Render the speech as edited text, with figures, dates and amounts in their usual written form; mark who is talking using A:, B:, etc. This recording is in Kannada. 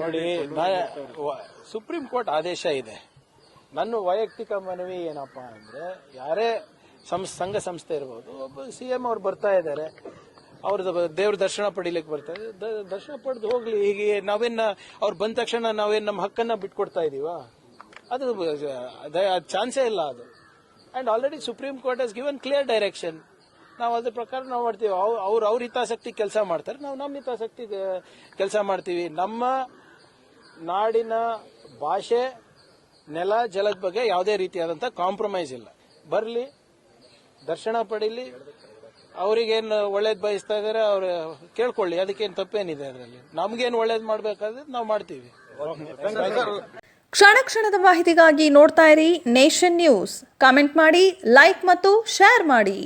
A: ನೋಡಿ, ಸುಪ್ರೀಂ ಕೋರ್ಟ್ ಆದೇಶ ಇದೆ. ನನ್ನ ವೈಯಕ್ತಿಕ ಮನವಿ ಏನಪ್ಪಾ ಅಂದ್ರೆ, ಯಾರೇ ಸಂಘ ಸಂಸ್ಥೆ ಇರಬಹುದು, ಒಬ್ಬ ಸಿಎಂ ಅವ್ರು ಬರ್ತಾ ಇದ್ದಾರೆ, ಅವ್ರದ್ದು ದೇವ್ರ ದರ್ಶನ ಪಡಿಲಿಕ್ಕೆ ಬರ್ತಾ ಇದೆ, ದರ್ಶನ ಪಡೆದು ಹೋಗ್ಲಿ. ಹೀಗೆ ನಾವೇನ ಅವ್ರು ಬಂದ ತಕ್ಷಣ ನಾವೇನ್ ನಮ್ಮ ಹಕ್ಕನ್ನ ಬಿಟ್ಕೊಡ್ತಾ ಇದೀವ? ಅದು ಚಾನ್ಸೇ ಇಲ್ಲ ಅದು. ಅಂಡ್ ಆಲ್ರೆಡಿ ಸುಪ್ರೀಂ ಕೋರ್ಟ್ ಹಸ್ ಗಿವನ್ ಕ್ಲಿಯರ್ ಡೈರೆಕ್ಷನ್. ನಾವು ಅದ್ರ ಪ್ರಕಾರ ನಾವು ಮಾಡ್ತೀವಿ. ಅವ್ರ ಹಿತಾಸಕ್ತಿ ಕೆಲಸ ಮಾಡ್ತಾರೆ, ನಾವು ನಮ್ಮ ಹಿತಾಸಕ್ತಿ ಕೆಲಸ ಮಾಡ್ತೀವಿ. ನಮ್ಮ ನಾಡಿನ ಭಾಷೆ, ನೆಲ, ಜಲದ ಬಗ್ಗೆ ಯಾವುದೇ ರೀತಿಯಾದಂಥ ಕಾಂಪ್ರಮೈಸ್ ಇಲ್ಲ. ಬರಲಿ, ದರ್ಶನ ಪಡೀಲಿ, ಅವ್ರಿಗೇನು ಒಳ್ಳೇದು ಬಯಸ್ತಾ ಇದಾರೆ ಅವ್ರು ಕೇಳ್ಕೊಳ್ಳಿ, ಅದಕ್ಕೇನು ತಪ್ಪೇನಿದೆ ಅದರಲ್ಲಿ. ನಮ್ಗೇನು ಒಳ್ಳೇದು ಮಾಡಬೇಕಾದ್ರೆ ನಾವು ಮಾಡ್ತೀವಿ.
B: ಕ್ಷಣ ಕ್ಷಣದ ಮಾಹಿತಿಗಾಗಿ ನೋಡ್ತಾ ಇರಿ ನೇಷನ್ ನ್ಯೂಸ್. ಕಾಮೆಂಟ್ ಮಾಡಿ, ಲೈಕ್ ಮತ್ತು ಶೇರ್ ಮಾಡಿ.